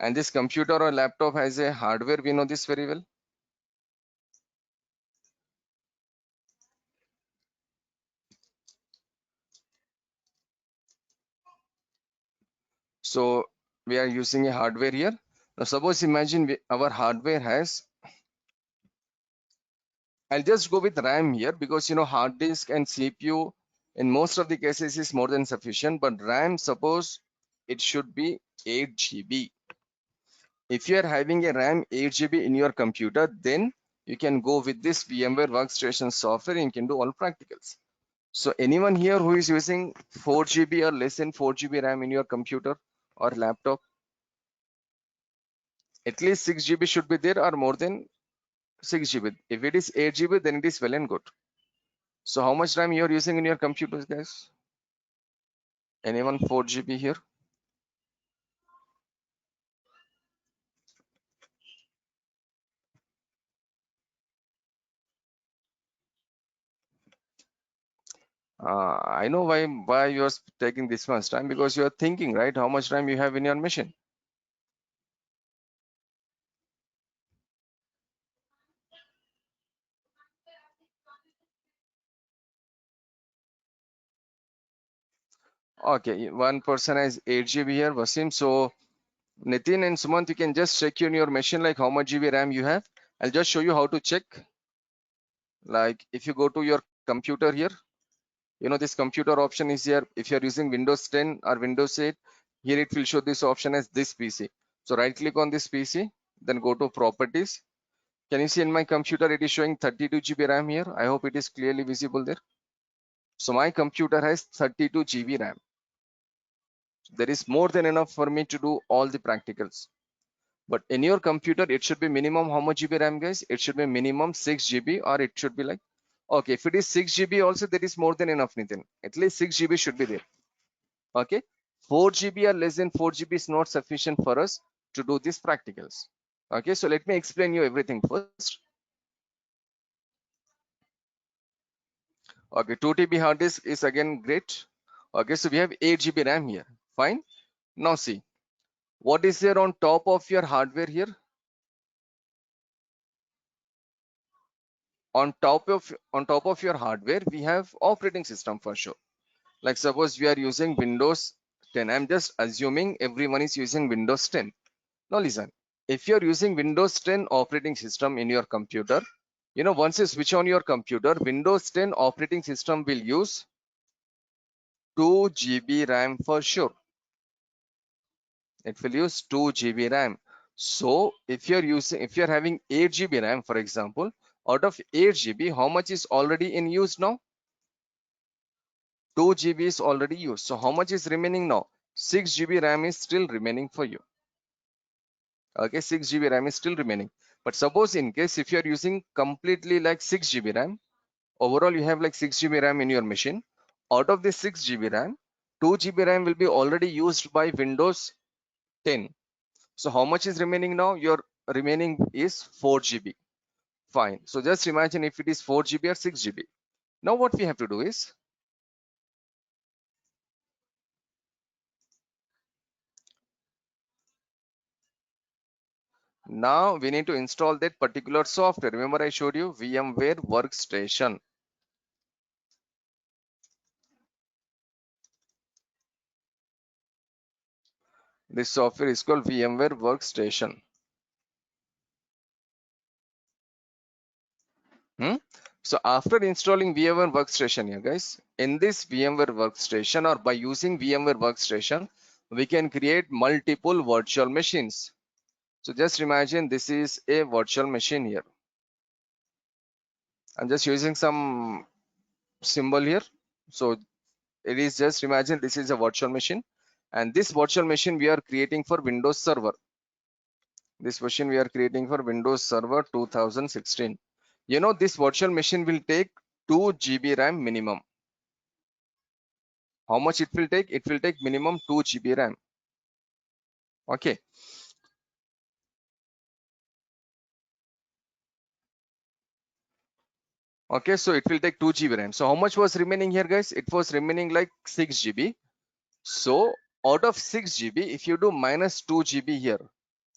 And this computer or laptop has a hardware. We know this very well. So we are using a hardware here. Now suppose imagine our hardware has, I'll just go with RAM here because you know hard disk and CPU in most of the cases is more than sufficient, but RAM, suppose it should be 8 GB. If you are having a RAM 8 GB in your computer, then you can go with this VMware Workstation software and you can do all practicals. So anyone here who is using 4 GB or less than 4 GB RAM in your computer or laptop, at least 6 GB should be there or more than 6 GB. If it is 8 GB, then it is well and good. So how much RAM you are using in your computers, guys? Anyone 4 GB here? I know why you are taking this much time, because you are thinking, right, how much RAM you have in your machine. Okay, one person has 8 GB here, Wasim. So Nitin and Sumant, you can just check in your machine like how much GB RAM you have. I'll just show you how to check. Like if you go to your computer here, you know this computer option is here. If you're using Windows 10 or Windows 8, here it will show this option as this PC. So right click on this PC, then go to properties. Can you see in my computer it is showing 32 GB RAM here? I hope it is clearly visible there. So my computer has 32 GB RAM. There is more than enough for me to do all the practicals. But in your computer, it should be minimum how much GB RAM, guys? It should be minimum 6 GB, or it should be like, okay, if it is 6 GB also, there is more than enough, Nitin. At least 6 GB should be there. Okay, 4 GB or less than 4 GB is not sufficient for us to do these practicals. Okay, so let me explain you everything first. Okay, 2 TB hard disk is again great. Okay, so we have 8 GB RAM here. Fine. Now see, what is there on top of your hardware here? On top of your hardware, we have operating system for sure. Like suppose we are using Windows 10. I'm just assuming everyone is using Windows 10. Now listen, if you're using Windows 10 operating system in your computer, you know, once you switch on your computer, Windows 10 operating system will use 2 GB RAM for sure. It will use 2 GB RAM. So if you're having 8 GB RAM, for example, out of 8 GB, how much is already in use now? 2 GB is already used. So how much is remaining now? 6 GB RAM is still remaining for you. Okay, 6 GB RAM is still remaining. But suppose in case if you're using completely like 6 GB RAM, overall you have like 6 GB RAM in your machine. Out of this 6 GB RAM, 2 GB RAM will be already used by Windows 10. So how much is remaining now? Your remaining is 4 GB. Fine. So just imagine if it is 4 GB or 6 GB. Now what we have to do is, Now we need to install that particular software. Remember I showed you VMware Workstation. This software is called VMware Workstation. So after installing VMware Workstation here, guys, in this VMware Workstation, or by using VMware Workstation, we can create multiple virtual machines. So just imagine this is a virtual machine here. I'm just using some symbol here. So it is, just imagine this is a virtual machine, and this virtual machine we are creating for Windows Server. This machine we are creating for Windows Server 2016. You know, this virtual machine will take 2 GB RAM minimum. How much it will take? It will take minimum 2 GB RAM. Okay. Okay, so it will take 2 GB RAM. So how much was remaining here, guys? It was remaining like 6 GB. So out of 6 GB, if you do minus 2 GB here,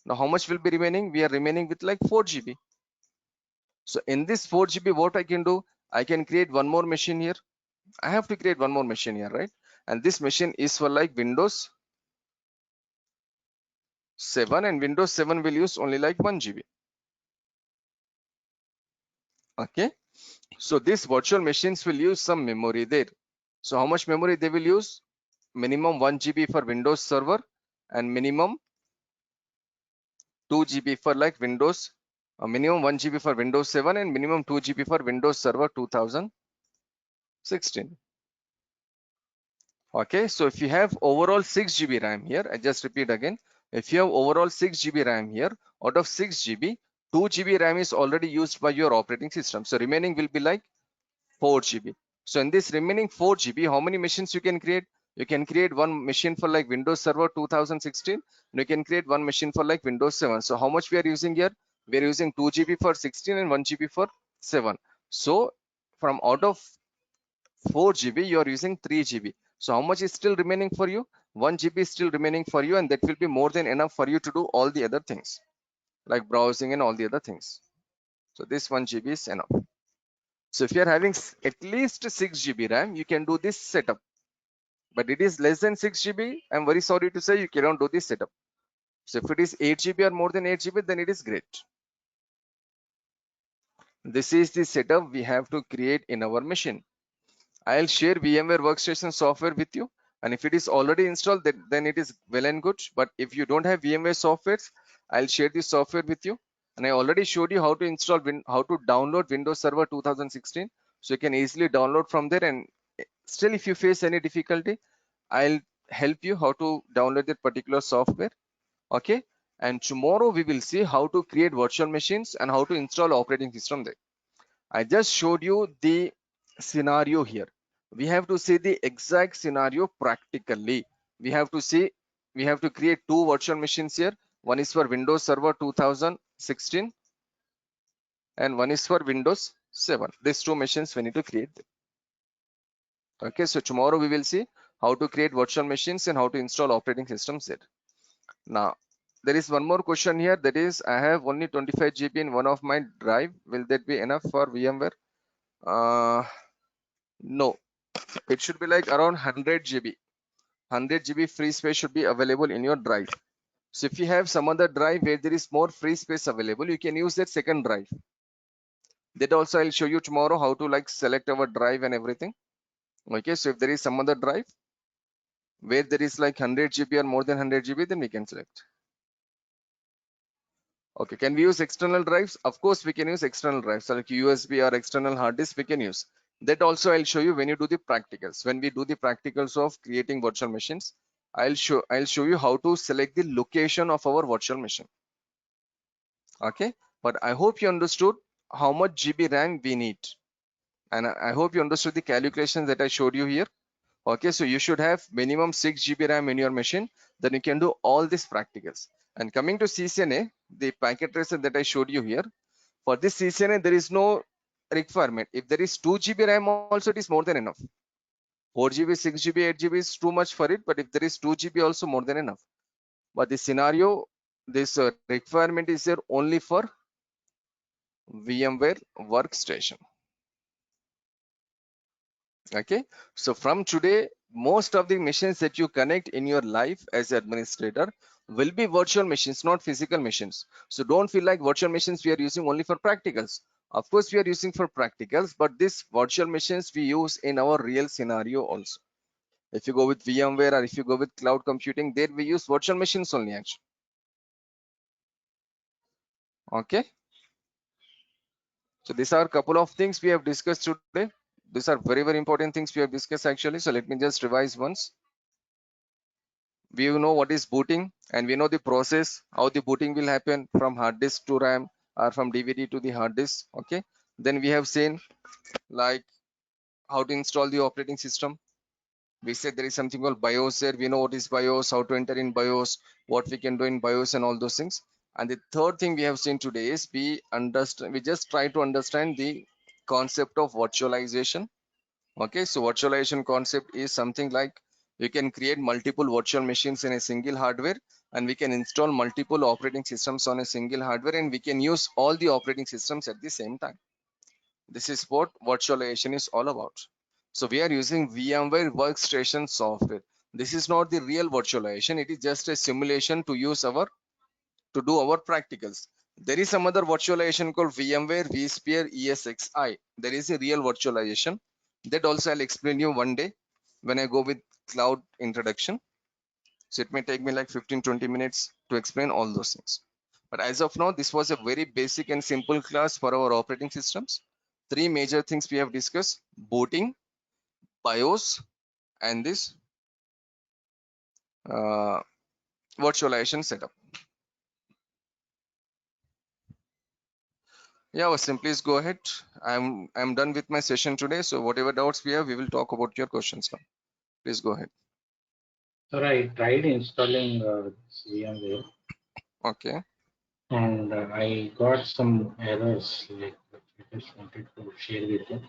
now how much will be remaining? We are remaining with like 4 GB. So in this 4 GB, what I can do? I can create one more machine here. I have to create one more machine here, right? And this machine is for like Windows 7, and Windows 7 will use only like 1 GB. Okay. So these virtual machines will use some memory there. So how much memory they will use? Minimum 1 GB for Windows Server, and minimum 2 GB for like Windows, minimum 1 GB for Windows 7, and minimum 2 GB for Windows Server 2016. Okay, so if you have overall 6 GB RAM here, I just repeat again, if you have overall 6 GB RAM here, out of 6 GB, 2 GB RAM is already used by your operating system. So remaining will be like 4 GB. So in this remaining 4 GB, how many machines you can create? You can create one machine for like Windows Server 2016, and you can create one machine for like Windows 7. So how much we are using here? We are using 2 GB for 16 and 1 GB for 7. So from out of 4 GB, you are using 3 GB. So how much is still remaining for you? 1 GB is still remaining for you, and that will be more than enough for you to do all the other things like browsing and all the other things. So this 1 GB is enough. So if you are having at least 6 GB RAM, you can do this setup. But it is less than 6 GB, I'm very sorry to say you cannot do this setup. So if it is 8 GB or more than 8 GB, then it is great. This is the setup we have to create in our machine. I'll share VMware Workstation software with you. And if it is already installed, then it is well and good. But if you don't have VMware softwares, I'll share this software with you. And I already showed you how to install, how to download Windows Server 2016. So you can easily download from there. And still, if you face any difficulty, I'll help you how to download that particular software. Okay. And tomorrow we will see how to create virtual machines and how to install operating system there. I just showed you the scenario here. We have to see the exact scenario practically. We have to create two virtual machines here. One is for Windows Server 2016 and one is for Windows 7. These two machines we need to create them. Okay, so tomorrow we will see how to create virtual machines and how to install operating systems there. Now, there is one more question here, that is, I have only 25 GB in one of my drive. Will that be enough for VMware? No, it should be like around 100 GB. 100 GB free space should be available in your drive. So if you have some other drive where there is more free space available, you can use that second drive. That also I'll show you tomorrow how to like select our drive and everything. Okay, so if there is some other drive where there is like 100 GB or more than 100 GB, then we can select. Okay, can we use external drives? Of course, we can use external drives, so like USB or external hard disk we can use. That also I'll show you when you do the practicals. When we do the practicals of creating virtual machines, I'll show you how to select the location of our virtual machine. Okay, but I hope you understood how much GB RAM we need, and I hope you understood the calculations that I showed you here. Okay, so you should have minimum 6 GB RAM in your machine, then you can do all these practicals. And coming to CCNA, the packet tracer that I showed you here, for this CCNA there is no requirement. If there is 2 GB RAM also, it is more than enough. 4 GB, 6 GB, 8 GB is too much for it, but if there is 2 GB also, more than enough. But the scenario this requirement is there only for VMware Workstation. Okay, so from today, most of the machines that you connect in your life as administrator will be virtual machines, not physical machines. So don't feel like virtual machines we are using only for practicals. Of course, we are using for practicals, but these virtual machines we use in our real scenario also. If you go with VMware or if you go with cloud computing, there we use virtual machines only actually. Okay, so these are a couple of things we have discussed today. These are very, very important things we have discussed actually. So let me just revise once. We know what is booting and we know the process, how the booting will happen from hard disk to RAM or from DVD to the hard disk. Okay, then we have seen like how to install the operating system. We said there is something called BIOS there. We know what is BIOS, how to enter in BIOS, what we can do in BIOS and all those things. And the third thing we have seen today is we just try to understand the concept of virtualization. Okay, so virtualization concept is something like we can create multiple virtual machines in a single hardware, and we can install multiple operating systems on a single hardware, and we can use all the operating systems at the same time. This is what virtualization is all about. So we are using VMware Workstation software. This is not the real virtualization. It is just a simulation to use to do our practicals. There is some other virtualization called VMware vSphere ESXi. There is a real virtualization that also I'll explain you one day when I go with cloud introduction. So it may take me like 15-20 minutes to explain all those things. But as of now, this was a very basic and simple class for our operating systems. Three major things we have discussed: booting, BIOS, and this virtualization setup. Yeah, Wasim, please go ahead. I'm done with my session today. So whatever doubts we have, we will talk about your questions now. Please go ahead. Sir, I tried installing VMware Okay. and I got some errors. Like I just wanted to share with you.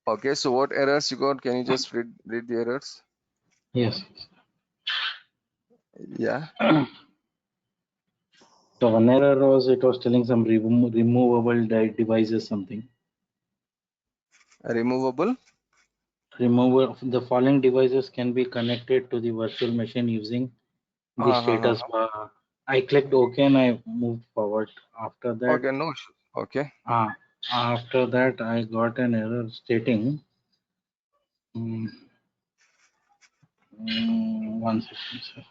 Okay. So what errors you got? Can you just read the errors? Yes. Yeah. So one error was it was telling some removable devices something. Removable. The following devices can be connected to the virtual machine using the status bar. I clicked OK and I moved forward. After that, Okay. No issue. Okay. after that I got an error stating. One second, sir.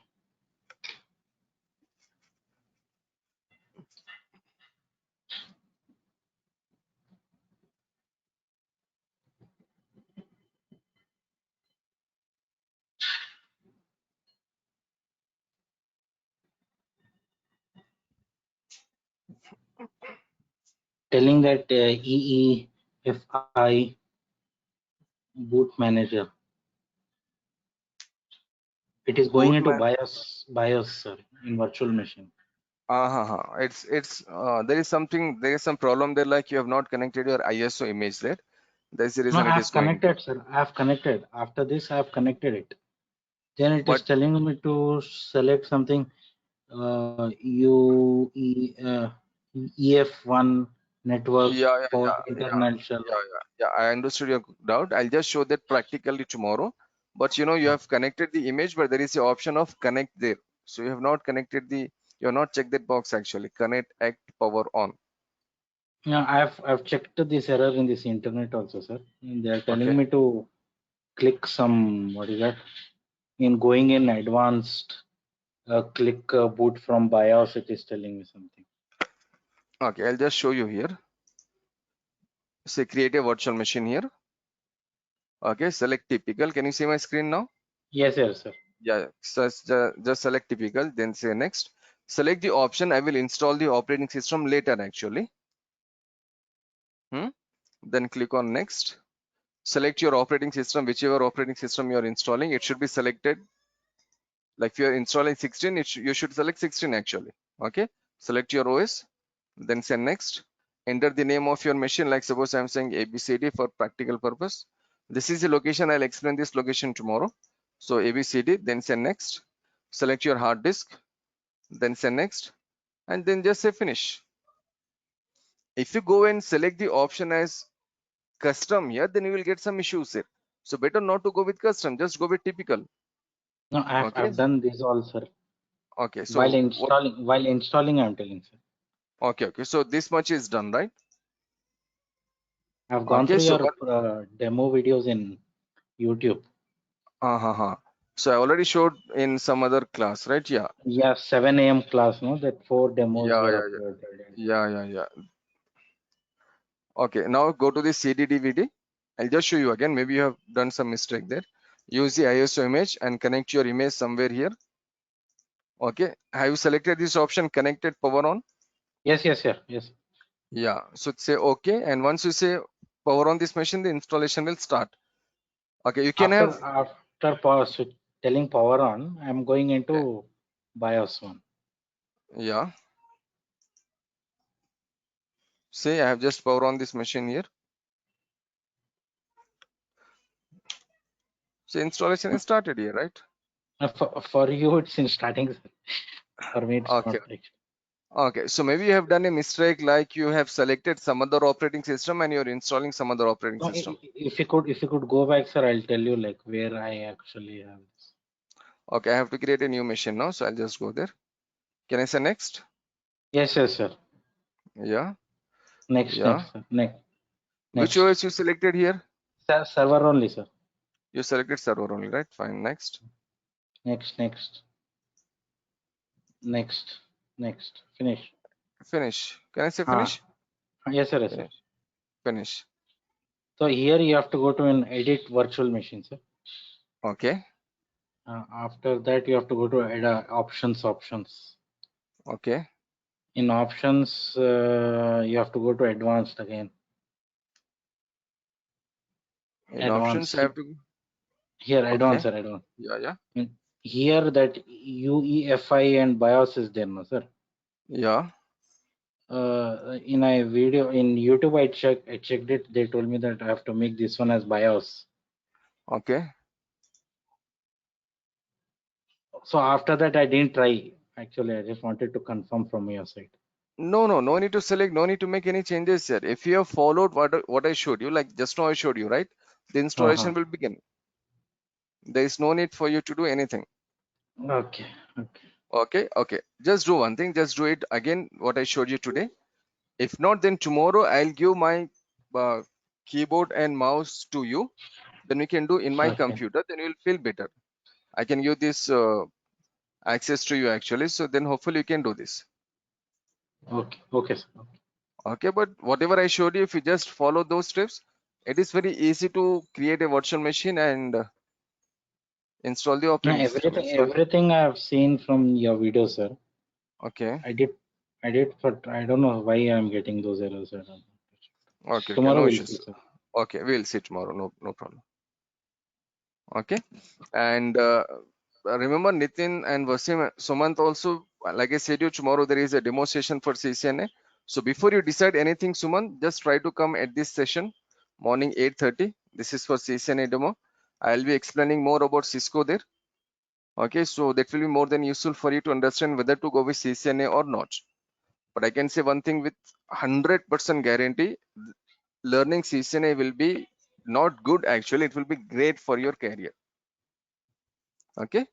Telling that EEFI boot manager. It is going into BIOS, sir, in virtual machine. There is some problem there, like you have not connected your ISO image there. That's the No, reason I it have is going to. connected, sir. I have connected. After this, I have connected it. Then it is But telling me to select something EF1 network for international. yeah, I understood your doubt. I'll just show that practically tomorrow. But you have connected the image, but there is the option of connect there. So you have not connected you have not checked that box actually. Connect act power on. Yeah, I've checked this error in this internet also, sir. And they are telling Okay. me to click some, what is that? In going in advanced, click boot from BIOS. It is telling me something. Okay, I'll just show you here. Say create a virtual machine here. Okay, select typical. Can you see my screen now? Yes, yes, sir. Yeah, so just select typical, then say next. Select the option I will install the operating system later actually. Then click on next. Select your operating system, whichever operating system you are installing. It should be selected. Like if you are installing 16, you should select 16 actually. Okay, select your OS, then say next. Enter the name of your machine, like suppose I'm saying ABCD for practical purpose. This is the location. I'll explain this location tomorrow. So ABCD, then say next. Select your hard disk. then say next, and then just say finish. If you go and select the option as custom here, then you will get some issues here. So better not to go with custom, just go with typical. No, Okay. I've done this all, sir. Okay. While So what? installing, I'm telling, sir. Okay. Okay. So this much is done, right? I've gone Okay. through So your demo videos in YouTube. So I already showed in some other class, right? Yeah. Yeah, 7 a.m. class, no? That 4 demos Yeah. were Yeah. Yeah. uploaded. Yeah. Yeah. Yeah. Okay. Now go to the CD DVD. I'll just show you again. Maybe you have done some mistake there. Use the ISO image and connect your image somewhere here. Okay. Have you selected this option, connected power on? Yes, sir. Yes. Yeah. So say okay. And once you say power on this machine, the installation will start. Okay. You can have. After telling power on, I'm going Okay. into BIOS one. Yeah. Say I have just power on this machine here. So installation is started here, right? For you, it's in starting. Sir. For me, it's not. Okay. Okay, so maybe you have done a mistake, like you have selected some other operating system and you're installing some other operating No, system. if you could go back, sir, I'll tell you like where I actually have this. Okay, I have to create a new machine now, so I'll just go there. Can I say next? Yes, sir. Yeah, Next, yeah. sir. Which Next. OS you selected here? Server only, sir. You selected server only, right? Fine, next. Next. Finish. Finish. Can I say finish? Yes, sir. Finish. Finish. So here you have to go to an edit virtual machine, sir. Okay. After that, you have to go to add options. Okay. In options, you have to go to advanced again. In options, I have to. Here, Okay. advanced, sir. Advanced. Yeah. Here that UEFI and BIOS is there, no, sir. Yeah. In a video in YouTube, I checked it. They told me that I have to make this one as BIOS. Okay. So after that, I didn't try. Actually, I just wanted to confirm from your side. No need to select, no need to make any changes here. If you have followed what I showed you, like just now I showed you, right? The installation will begin. There is no need for you to do anything. Okay. Okay. Just do one thing. Just do it again, what I showed you today. If not, then tomorrow I'll give my keyboard and mouse to you. Then we can do in my computer. Then you'll feel better. I can give this access to you actually. So then hopefully you can do this. Okay, sir. Okay, but whatever I showed you, if you just follow those steps, it is very easy to create a virtual machine and install the operating system. Everything I have seen from your video, sir. Okay. I did, but I don't know why I'm getting those errors. Okay. Tomorrow No we'll issues. see, sir. Okay, we'll see tomorrow. No problem. Okay. And remember Nitin and Wasim, Sumant also, like I said you, tomorrow there is a demo session for CCNA. So before you decide anything, Sumant, just try to come at this session, morning 8:30. This is for CCNA demo. I'll be explaining more about Cisco there. Okay, so that will be more than useful for you to understand whether to go with CCNA or not. But I can say one thing with 100% guarantee, learning CCNA will be not good actually, it will be great for your career. Okay,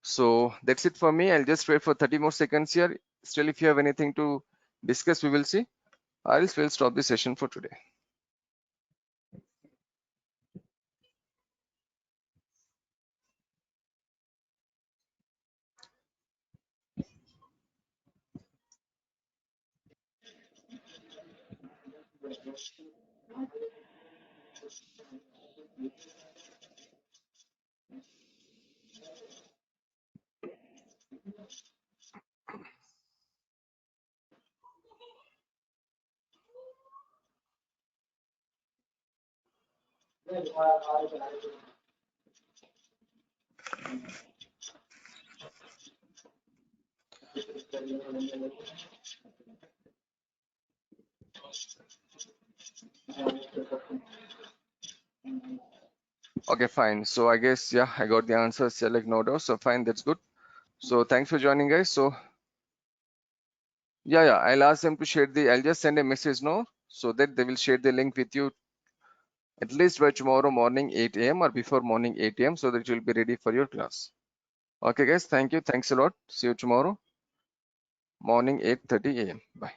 so that's it for me. I'll just wait for 30 more seconds here. Still, if you have anything to discuss, we will see. Or else we'll stop the session for today. Okay, fine. So I guess, yeah, I got the answer. Select no doubt. So fine, that's good. So thanks for joining, guys. So Yeah, I'll ask them to share I'll just send a message now, so that they will share the link with you at least by tomorrow morning 8 a.m. or before morning 8 a.m. so that you'll be ready for your class. Okay guys, thank you. Thanks a lot. See you tomorrow morning 8:30 a.m. Bye.